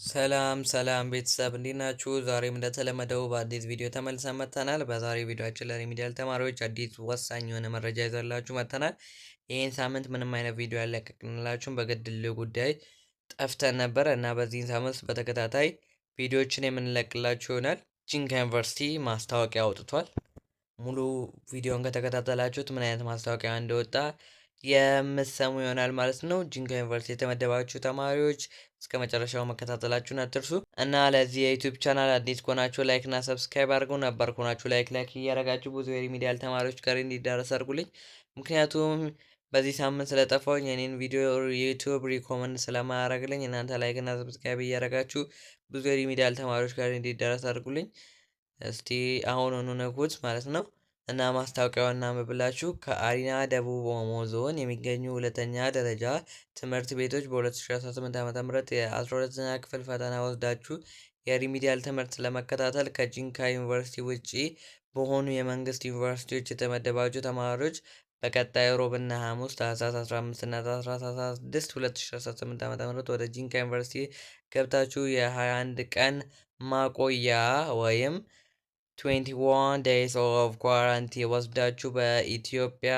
ሰላም ቤተሰብ እንዴት ናችሁ? ዛሬም እንደተለመደው በአዲስ ቪዲዮ ተመልሰን መጥተናል። በዛሬ ቪዲዮአችን ለሪሚዲያል ተማሪዎች አዲስ ወሳኝ የሆነ መረጃ ይዘንላችሁ መጥተናል። ይህን ሳምንት ምንም አይነት ቪዲዮ ያለቀቅንላችሁም በግል ጉዳይ ጠፍተን ነበረ እና በዚህን ሳምንት በተከታታይ ቪዲዮዎችን የምንለቅላችሁ ይሆናል። ጂንካ ዩኒቨርሲቲ ማስታወቂያ አውጥቷል። ሙሉ ቪዲዮን ከተከታተላችሁት ምን አይነት ማስታወቂያ እንደወጣ የምትሰሙ ይሆናል ማለት ነው። ጂንካ ዩኒቨርሲቲ የተመደባችሁ ተማሪዎች እስከ መጨረሻው መከታተላችሁን አትርሱ እና ለዚህ የዩቲዩብ ቻናል አዲስ ከሆናችሁ ላይክ እና ሰብስክራይብ አድርጉ። ነባር ከሆናችሁ ላይክ እያደረጋችሁ ብዙ የሪሚዲያል ተማሪዎች ጋር እንዲዳረስ አድርጉልኝ። ምክንያቱም በዚህ ሳምንት ስለጠፋሁኝ የኔን ቪዲዮ ዩቲዩብ ሪኮመንድ ስለማያደርግልኝ እናንተ ላይክ እና ሰብስክራይብ እያደረጋችሁ ብዙ የሪሚዲያል ተማሪዎች ጋር እንዲዳረስ አድርጉልኝ። እስቲ አሁኑኑ ነኩት ማለት ነው። እና ማስታወቂያውን እናንብብላችሁ። ከአሪና ደቡብ ኦሞ ዞን የሚገኙ ሁለተኛ ደረጃ ትምህርት ቤቶች በ2018 ዓ.ም የ12ኛ ክፍል ፈተና ወስዳችሁ የሪሚዲያል ትምህርት ለመከታተል ከጂንካ ዩኒቨርሲቲ ውጪ በሆኑ የመንግስት ዩኒቨርሲቲዎች የተመደባችሁ ተማሪዎች በቀጣይ ሮብና ሐሙስ ታህሳስ 15 እና ታህሳስ 16 2018 ዓ.ም ወደ ጂንካ ዩኒቨርሲቲ ገብታችሁ የ21 ቀን ማቆያ ወይም 21 days of quarantine ወስዳችሁ በኢትዮጵያ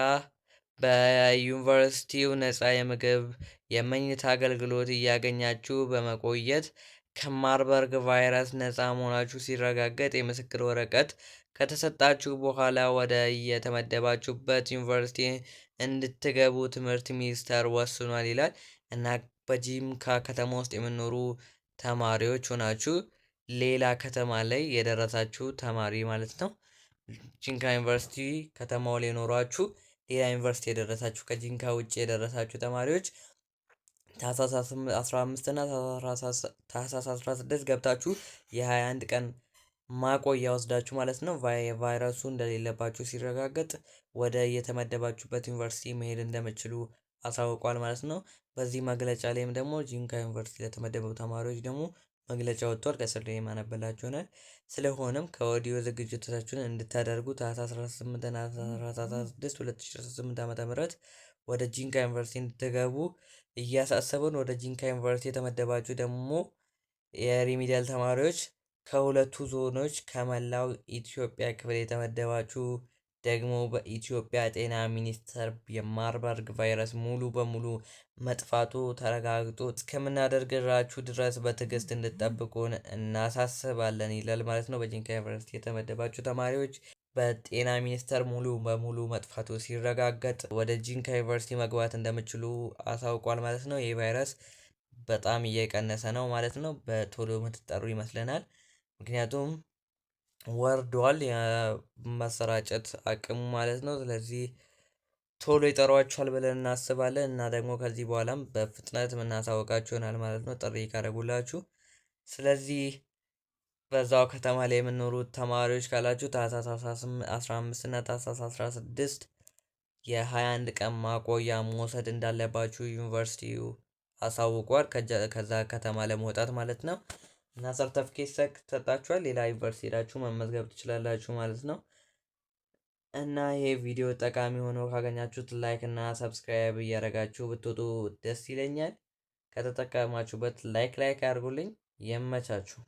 በዩኒቨርሲቲው ነፃ የምግብ የመኝታ አገልግሎት እያገኛችሁ በመቆየት ከማርበርግ ቫይረስ ነፃ መሆናችሁ ሲረጋገጥ የምስክር ወረቀት ከተሰጣችሁ በኋላ ወደ የተመደባችሁበት ዩኒቨርሲቲ እንድትገቡ ትምህርት ሚኒስቴር ወስኗል ይላል እና በጂንካ ከተማ ውስጥ የምኖሩ ተማሪዎች ሆናችሁ ሌላ ከተማ ላይ የደረሳችሁ ተማሪ ማለት ነው። ጂንካ ዩኒቨርሲቲ ከተማው ላይ ኖሯችሁ ሌላ ዩኒቨርሲቲ የደረሳችሁ ከጂንካ ውጭ የደረሳችሁ ተማሪዎች ታህሳስ 15 እና ታህሳስ 16 ገብታችሁ የ21 ቀን ማቆያ ወስዳችሁ ማለት ነው ቫይረሱ እንደሌለባችሁ ሲረጋገጥ ወደ የተመደባችሁበት ዩኒቨርሲቲ መሄድ እንደምችሉ አሳውቋል ማለት ነው። በዚህ መግለጫ ላይም ደግሞ ጂንካ ዩኒቨርሲቲ ለተመደቡ ተማሪዎች ደግሞ መግለጫ ወጥቷል። ከስር ላይ የማነበላችሁ ይሆናል። ስለሆነም ከወዲሁ ዝግጅታችሁን እንድታደርጉ ታህሳስ 18 እና ታህሳስ 16 2018 ዓ.ም ወደ ጂንካ ዩኒቨርሲቲ እንድትገቡ እያሳሰቡን፣ ወደ ጂንካ ዩኒቨርሲቲ የተመደባችሁ ደግሞ የሪሚዲያል ተማሪዎች ከሁለቱ ዞኖች ከመላው ኢትዮጵያ ክፍል የተመደባችሁ ደግሞ በኢትዮጵያ ጤና ሚኒስቴር የማርበርግ ቫይረስ ሙሉ በሙሉ መጥፋቱ ተረጋግጦ እስከምናደርግላችሁ ድረስ በትዕግስት እንድጠብቁን እናሳስባለን ይላል ማለት ነው። በጂንካ ዩኒቨርሲቲ የተመደባችሁ ተማሪዎች በጤና ሚኒስቴር ሙሉ በሙሉ መጥፋቱ ሲረጋገጥ ወደ ጂንካ ዩኒቨርሲቲ መግባት እንደምችሉ አሳውቋል ማለት ነው። ይህ ቫይረስ በጣም እየቀነሰ ነው ማለት ነው። በቶሎ የምትጠሩ ይመስለናል። ምክንያቱም ወርዷል የመሰራጨት አቅሙ ማለት ነው። ስለዚህ ቶሎ ይጠሯችኋል ብለን እናስባለን እና ደግሞ ከዚህ በኋላም በፍጥነት የምናሳውቃችሁ ይሆናል ማለት ነው ጥሪ ካደረጉላችሁ። ስለዚህ በዛው ከተማ ላይ የምኖሩት ተማሪዎች ካላችሁ ታህሳስ 15 እና ታህሳስ 16 የ21 ቀን ማቆያ መውሰድ እንዳለባችሁ ዩኒቨርሲቲው አሳውቋል። ከዛ ከተማ ለመውጣት ማለት ነው እና ሰርተፍኬት ሰጣችኋል። ሌላ ዩኒቨርሲቲ ሄዳችሁ መመዝገብ ትችላላችሁ ማለት ነው። እና ይሄ ቪዲዮ ጠቃሚ ሆኖ ካገኛችሁት ላይክ እና ሰብስክራይብ እያደረጋችሁ ብትወጡ ደስ ይለኛል። ከተጠቀማችሁበት ላይክ አድርጉልኝ። የመቻችሁ